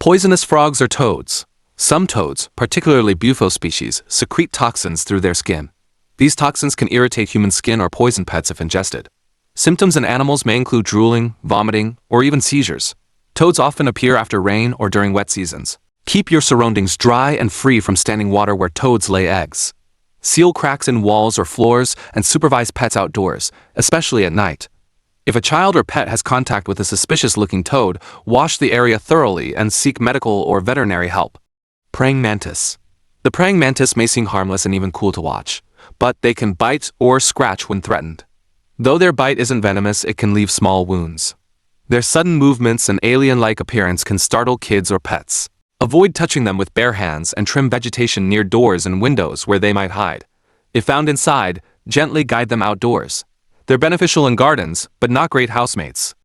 Poisonous frogs or toads. Some toads, particularly bufo species, secrete toxins through their skin. These toxins can irritate human skin or poison pets if ingested. Symptoms in animals may include drooling, vomiting, or even seizures. Toads often appear after rain or during wet seasons. Keep your surroundings dry and free from standing water where toads lay eggs. Seal cracks in walls or floors and supervise pets outdoors, especially at night. If a child or pet has contact with a suspicious-looking toad, wash the area thoroughly and seek medical or veterinary help. Praying mantis. The praying mantis may seem harmless and even cool to watch, but they can bite or scratch when threatened. Though their bite isn't venomous, it can leave small wounds. Their sudden movements and alien-like appearance can startle kids or pets. Avoid touching them with bare hands and trim vegetation near doors and windows where they might hide. If found inside, gently guide them outdoors. They're beneficial in gardens, but not great housemates.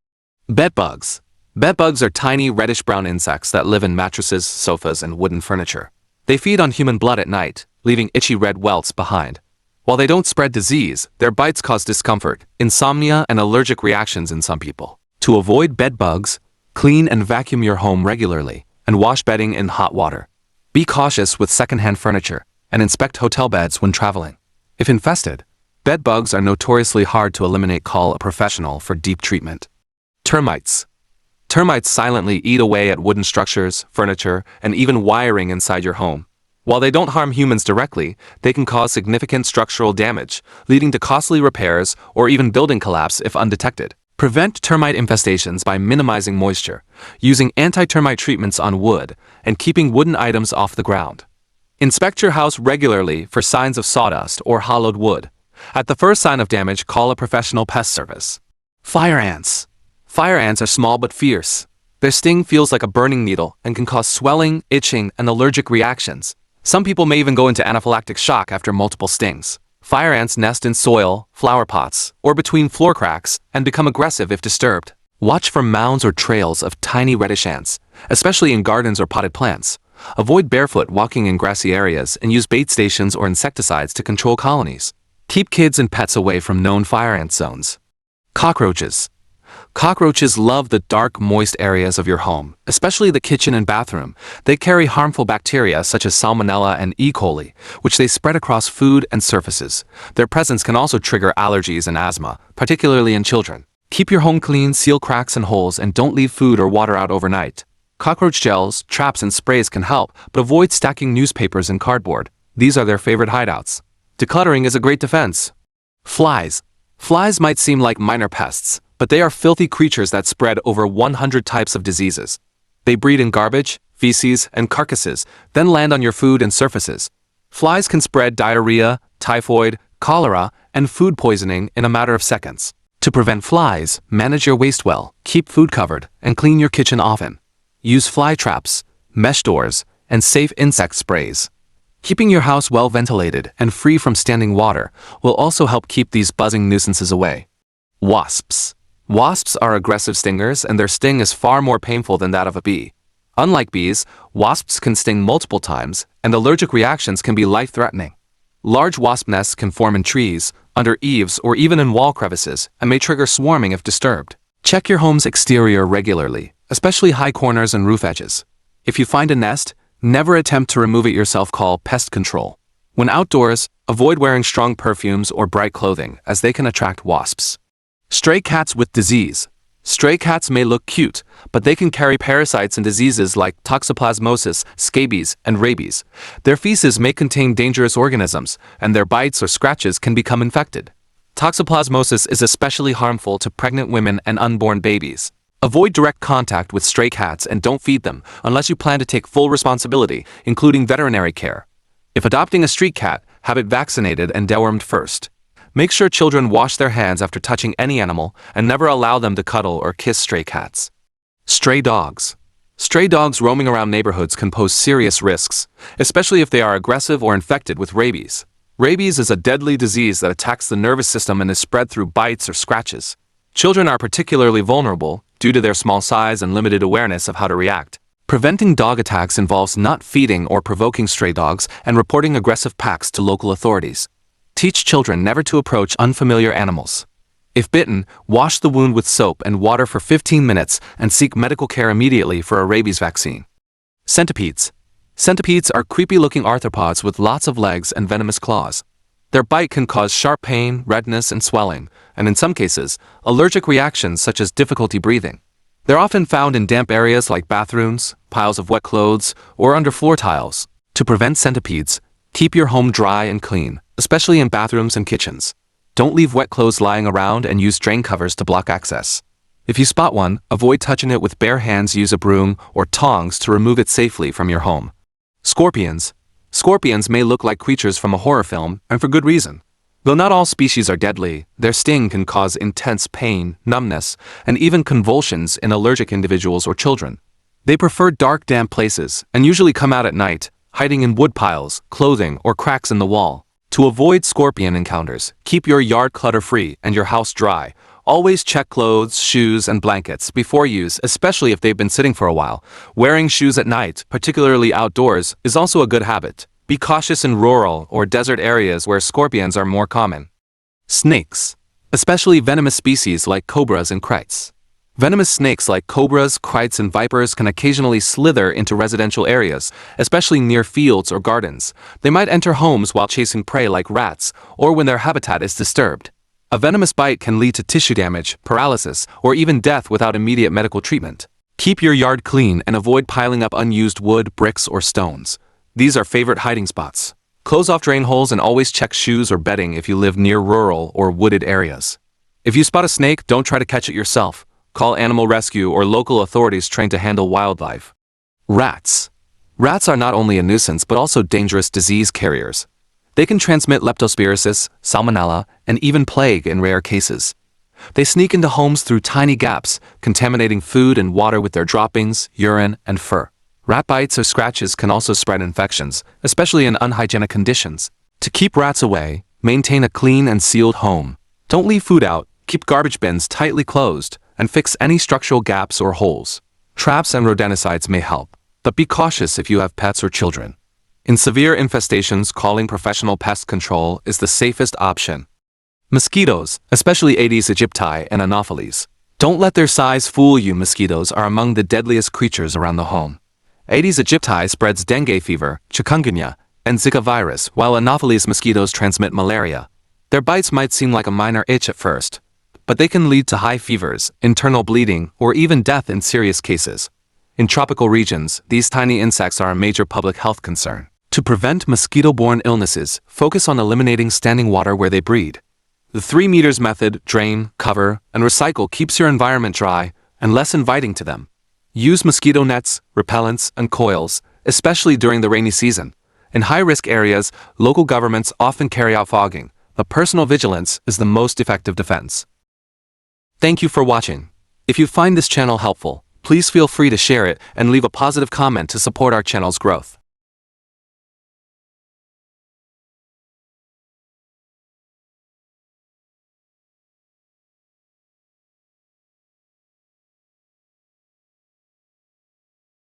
Bedbugs. Bedbugs are tiny reddish-brown insects that live in mattresses, sofas, and wooden furniture. They feed on human blood at night, leaving itchy red welts behind. While they don't spread disease, their bites cause discomfort, insomnia, and allergic reactions in some people. To avoid bedbugs, clean and vacuum your home regularly, and wash bedding in hot water. Be cautious with secondhand furniture, and inspect hotel beds when traveling. If infested, bedbugs are notoriously hard to eliminate. Call a professional for deep treatment. Termites. Termites silently eat away at wooden structures, furniture, and even wiring inside your home. While they don't harm humans directly, they can cause significant structural damage, leading to costly repairs or even building collapse if undetected. Prevent termite infestations by minimizing moisture, using anti-termite treatments on wood, and keeping wooden items off the ground. Inspect your house regularly for signs of sawdust or hollowed wood. At the first sign of damage, call a professional pest service. Fire ants. Fire ants are small but fierce. Their sting feels like a burning needle and can cause swelling, itching, and allergic reactions. Some people may even go into anaphylactic shock after multiple stings. Fire ants nest in soil, flower pots, or between floor cracks and become aggressive if disturbed. Watch for mounds or trails of tiny reddish ants, especially in gardens or potted plants. Avoid barefoot walking in grassy areas and use bait stations or insecticides to control colonies. Keep kids and pets away from known fire ant zones. Cockroaches. Cockroaches love the dark, moist areas of your home, especially the kitchen and bathroom. They carry harmful bacteria such as Salmonella and E. coli, which they spread across food and surfaces. Their presence can also trigger allergies and asthma, particularly in children. Keep your home clean, seal cracks and holes, and don't leave food or water out overnight. Cockroach gels, traps, and sprays can help, but avoid stacking newspapers and cardboard. These are their favorite hideouts. Decluttering is a great defense. Flies. Flies might seem like minor pests, but they are filthy creatures that spread over 100 types of diseases. They breed in garbage, feces, and carcasses, then land on your food and surfaces. Flies can spread diarrhea, typhoid, cholera, and food poisoning in a matter of seconds. To prevent flies, manage your waste well, keep food covered, and clean your kitchen often. Use fly traps, mesh doors, and safe insect sprays. Keeping your house well ventilated and free from standing water will also help keep these buzzing nuisances away. Wasps. Wasps are aggressive stingers, and their sting is far more painful than that of a bee. Unlike bees, wasps can sting multiple times, and allergic reactions can be life-threatening. Large wasp nests can form in trees, under eaves, or even in wall crevices, and may trigger swarming if disturbed. Check your home's exterior regularly, especially high corners and roof edges. If you find a nest, never attempt to remove it yourself. Call pest control. When outdoors, avoid wearing strong perfumes or bright clothing, as they can attract wasps. Stray cats with disease. Stray cats may look cute, but they can carry parasites and diseases like toxoplasmosis, scabies, and rabies. Their feces may contain dangerous organisms, and their bites or scratches can become infected. Toxoplasmosis is especially harmful to pregnant women and unborn babies. Avoid direct contact with stray cats and don't feed them unless you plan to take full responsibility, including veterinary care. If adopting a street cat, have it vaccinated and dewormed first. Make sure children wash their hands after touching any animal and never allow them to cuddle or kiss stray cats. Stray dogs. Stray dogs roaming around neighborhoods can pose serious risks, especially if they are aggressive or infected with rabies. Rabies is a deadly disease that attacks the nervous system and is spread through bites or scratches. Children are particularly vulnerable due to their small size and limited awareness of how to react. Preventing dog attacks involves not feeding or provoking stray dogs and reporting aggressive packs to local authorities. Teach children never to approach unfamiliar animals. If bitten, wash the wound with soap and water for 15 minutes and seek medical care immediately for a rabies vaccine. Centipedes. Centipedes are creepy-looking arthropods with lots of legs and venomous claws. Their bite can cause sharp pain, redness, and swelling, and in some cases, allergic reactions such as difficulty breathing. They're often found in damp areas like bathrooms, piles of wet clothes, or under floor tiles. To prevent centipedes, keep your home dry and clean, especially in bathrooms and kitchens. Don't leave wet clothes lying around and use drain covers to block access. If you spot one, avoid touching it with bare hands. Use a broom or tongs to remove it safely from your home. Scorpions. Scorpions may look like creatures from a horror film, and for good reason. Though not all species are deadly, their sting can cause intense pain, numbness, and even convulsions in allergic individuals or children. They prefer dark, damp places and usually come out at night, hiding in wood piles, clothing, or cracks in the wall. To avoid scorpion encounters, keep your yard clutter-free and your house dry. Always check clothes, shoes, and blankets before use, especially if they've been sitting for a while. Wearing shoes at night, particularly outdoors, is also a good habit. Be cautious in rural or desert areas where scorpions are more common. Snakes, especially venomous species like cobras and krites. Venomous snakes like cobras, krites, and vipers can occasionally slither into residential areas, especially near fields or gardens. They might enter homes while chasing prey like rats, or when their habitat is disturbed. A venomous bite can lead to tissue damage, paralysis, or even death without immediate medical treatment. Keep your yard clean and avoid piling up unused wood, bricks, or stones. These are favorite hiding spots. Close off drain holes and always check shoes or bedding if you live near rural or wooded areas. If you spot a snake, don't try to catch it yourself. Call animal rescue or local authorities trained to handle wildlife. Rats. Rats are not only a nuisance but also dangerous disease carriers. They can transmit leptospirosis, salmonella, and even plague in rare cases. They sneak into homes through tiny gaps, contaminating food and water with their droppings, urine, and fur. Rat bites or scratches can also spread infections, especially in unhygienic conditions. To keep rats away, maintain a clean and sealed home. Don't leave food out, keep garbage bins tightly closed, and fix any structural gaps or holes. Traps and rodenticides may help, but be cautious if you have pets or children. In severe infestations, calling professional pest control is the safest option. Mosquitoes, especially Aedes aegypti and Anopheles. Don't let their size fool you. Mosquitoes are among the deadliest creatures around the home. Aedes aegypti spreads dengue fever, chikungunya, and Zika virus, while Anopheles mosquitoes transmit malaria. Their bites might seem like a minor itch at first, but they can lead to high fevers, internal bleeding, or even death in serious cases. In tropical regions, these tiny insects are a major public health concern. To prevent mosquito-borne illnesses, focus on eliminating standing water where they breed. The 3 meters method, drain, cover, and recycle, keeps your environment dry and less inviting to them. Use mosquito nets, repellents, and coils, especially during the rainy season. In high-risk areas, local governments often carry out fogging, but personal vigilance is the most effective defense. Thank you for watching. If you find this channel helpful, please feel free to share it and leave a positive comment to support our channel's growth.